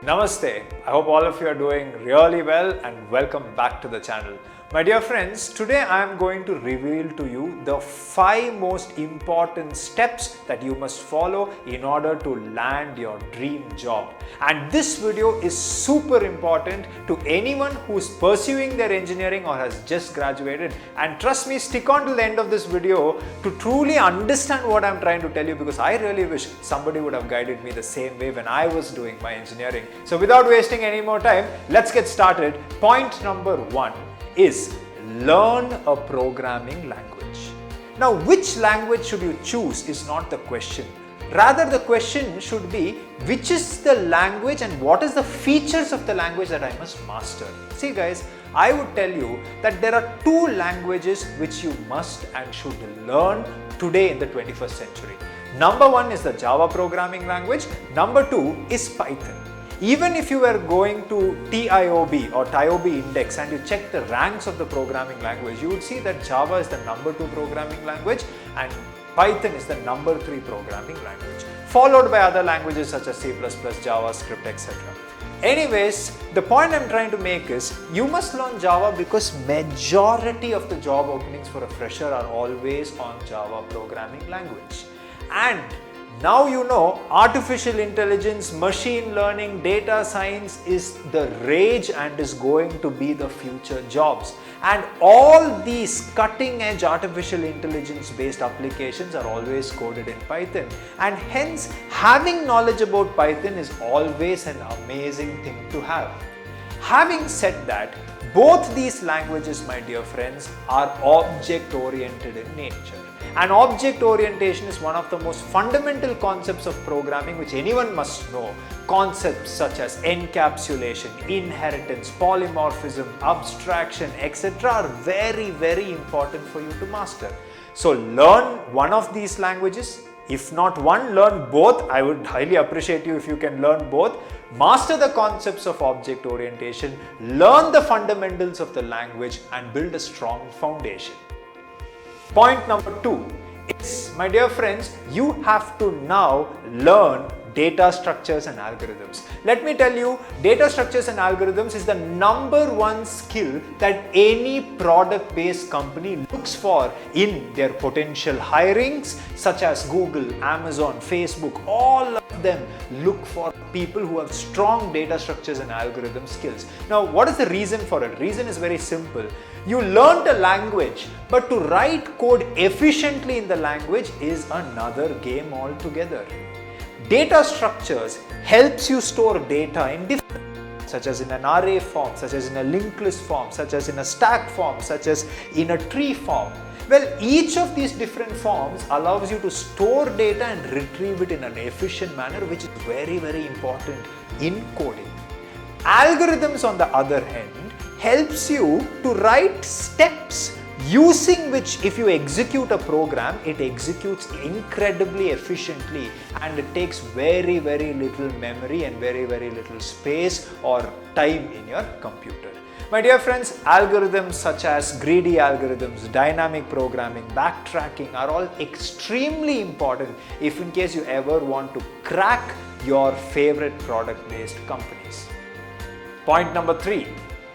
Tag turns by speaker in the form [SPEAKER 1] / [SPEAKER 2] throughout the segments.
[SPEAKER 1] Namaste. I hope all of you are doing really well and welcome back to the channel. My dear friends, today I am going to reveal to you the 5 most important steps that you must follow in order to land your dream job. And this video is super important to anyone who is pursuing their engineering or has just graduated. And trust me, stick on to the end of this video to truly understand what I am trying to tell you, because I really wish somebody would have guided me the same way when I was doing my engineering. So without wasting any more time, let's get started. Point number 1 is learn a programming language. Now, which language should you choose is not the question. Rather, the question should be, which is the language and what is the features of the language that I must master? See guys, I would tell you that there are 2 languages which you must and should learn today in the 21st century. Number 1 is the Java programming language. Number 2 is Python. Even if you were going to TIOB or TIOB index and you check the ranks of the programming language, you would see that Java is the number 2 programming language and Python is the number 3 programming language, followed by other languages such as C++, JavaScript, etc. Anyways, the point I'm trying to make is you must learn Java because majority of the job openings for a fresher are always on Java programming language. And now you know artificial intelligence, machine learning, data science is the rage and is going to be the future jobs. And all these cutting edge artificial intelligence based applications are always coded in Python. And hence, having knowledge about Python is always an amazing thing to have. Having said that, both these languages, my dear friends, are object oriented in nature. And object orientation is one of the most fundamental concepts of programming which anyone must know. Concepts such as encapsulation, inheritance, polymorphism, abstraction, etc. are very, very important for you to master. So learn one of these languages. If not one, learn both. I would highly appreciate you if you can learn both. Master the concepts of object orientation, learn the fundamentals of the language and build a strong foundation. Point number 2 is, my dear friends, you have to now learn data structures and algorithms. Let me tell you, data structures and algorithms is the number 1 skill that any product-based company looks for in their potential hirings, such as Google, Amazon, Facebook. All of them look for people who have strong data structures and algorithm skills. Now, what is the reason for it? Reason is very simple. You learned a language, but to write code efficiently in the language is another game altogether. Data structures helps you store data in different forms, such as in an array form, such as in a linked list form, such as in a stack form, such as in a tree form. Well, each of these different forms allows you to store data and retrieve it in an efficient manner, which is very, very important in coding. Algorithms, on the other hand, helps you to write steps using which, if you execute a program, it executes incredibly efficiently and it takes very, very little memory and very, very little space or time in your computer. My dear friends, algorithms such as greedy algorithms, dynamic programming, backtracking are all extremely important if in case you ever want to crack your favorite product-based companies. Point number 3.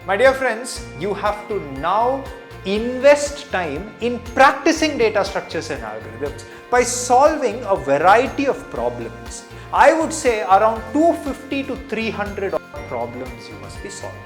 [SPEAKER 1] My dear friends, you have to now invest time in practicing data structures and algorithms by solving a variety of problems. I would say around 250 to 300 problems you must be solving.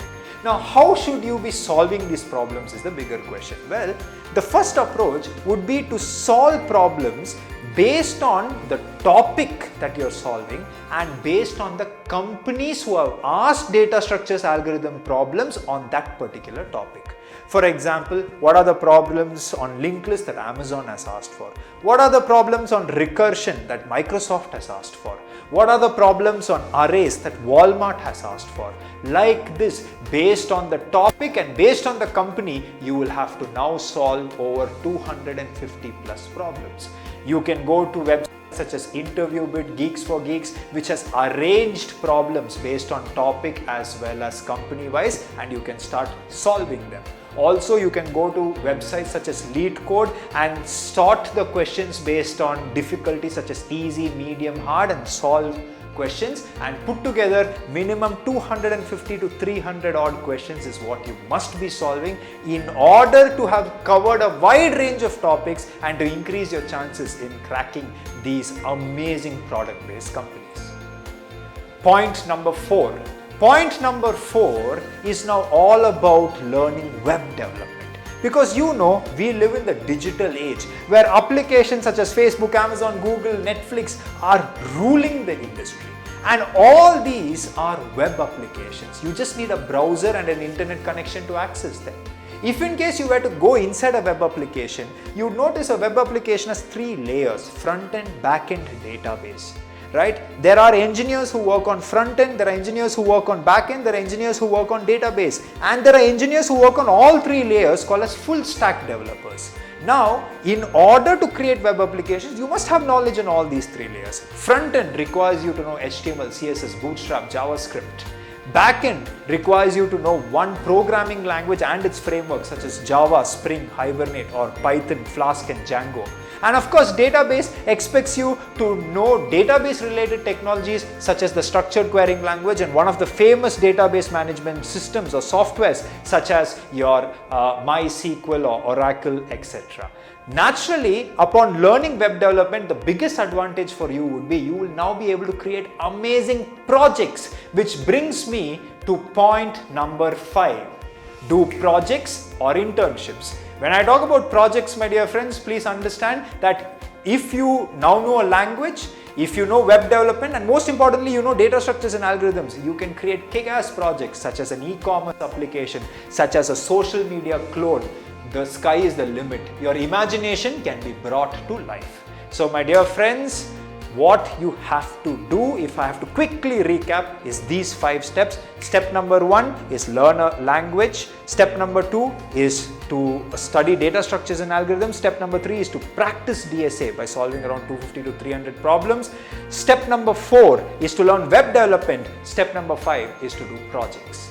[SPEAKER 1] Now, how should you be solving these problems is the bigger question. Well, the first approach would be to solve problems based on the topic that you're solving and based on the companies who have asked data structures algorithm problems on that particular topic. For example, what are the problems on linked list that Amazon has asked for? What are the problems on recursion that Microsoft has asked for? What are the problems on arrays that Walmart has asked for? Like this, based on the topic and based on the company, you will have to now solve over 250 plus problems. You can go to websites such as InterviewBit, Geeks for Geeks, which has arranged problems based on topic as well as company wise, and you can start solving them. Also, you can go to websites such as LeetCode and sort the questions based on difficulty such as easy, medium, hard, and solve questions and put together minimum 250 to 300 odd questions is what you must be solving in order to have covered a wide range of topics and to increase your chances in cracking these amazing product-based companies. Point number 4. Point number 4 is now all about learning web development. Because you know, we live in the digital age where applications such as Facebook, Amazon, Google, Netflix are ruling the industry. And all these are web applications. You just need a browser and an internet connection to access them. If in case you were to go inside a web application, you would notice a web application has 3 layers: front end, back end, database. Right? There are engineers who work on front end, there are engineers who work on back end, there are engineers who work on database, and there are engineers who work on all 3 layers called as full stack developers. Now, in order to create web applications, you must have knowledge in all these 3 layers. Front end requires you to know HTML, CSS, Bootstrap, JavaScript. Backend requires you to know one programming language and its frameworks such as Java, Spring, Hibernate, or Python, Flask, and Django. And of course, database expects you to know database related technologies such as the structured querying language and one of the famous database management systems or softwares such as your MySQL or Oracle, etc. Naturally, upon learning web development, the biggest advantage for you would be you will now be able to create amazing projects, which brings me to point number 5. Do projects or internships. When I talk about projects, my dear friends, please understand that if you now know a language, if you know web development, and most importantly, you know data structures and algorithms, you can create kick-ass projects such as an e-commerce application, such as a social media clone. The sky is the limit. Your imagination can be brought to life. So my dear friends, what you have to do, if I have to quickly recap, is these 5 steps. Step number 1 is learn a language. Step number 2 is to study data structures and algorithms. Step number 3 is to practice DSA by solving around 250 to 300 problems. Step number 4 is to learn web development. Step number 5 is to do projects.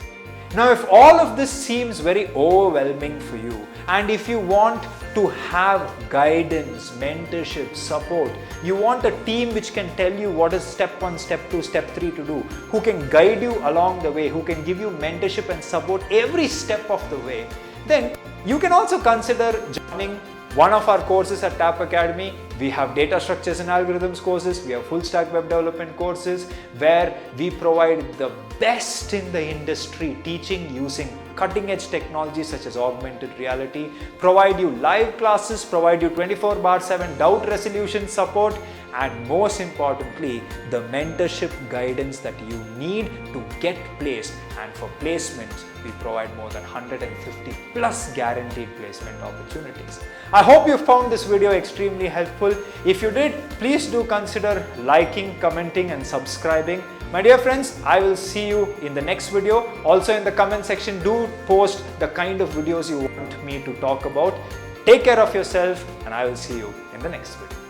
[SPEAKER 1] Now, if all of this seems very overwhelming for you, and if you want to have guidance, mentorship, support, you want a team which can tell you what is step 1, step 2, step 3 to do, who can guide you along the way, who can give you mentorship and support every step of the way, then you can also consider joining one of our courses at TapAcademy. We have data structures and algorithms courses, we have full stack web development courses where we provide the best in the industry teaching using cutting edge technologies such as augmented reality, provide you live classes, provide you 24/7 doubt resolution support, and most importantly, the mentorship guidance that you need to get placed. And for placements, we provide more than 150 plus guaranteed placement opportunities. I hope you found this video extremely helpful. If you did, please do consider liking, commenting, and subscribing. My dear friends, I will see you in the next video. Also in the comment section, do post the kind of videos you want me to talk about. Take care of yourself, and I will see you in the next video.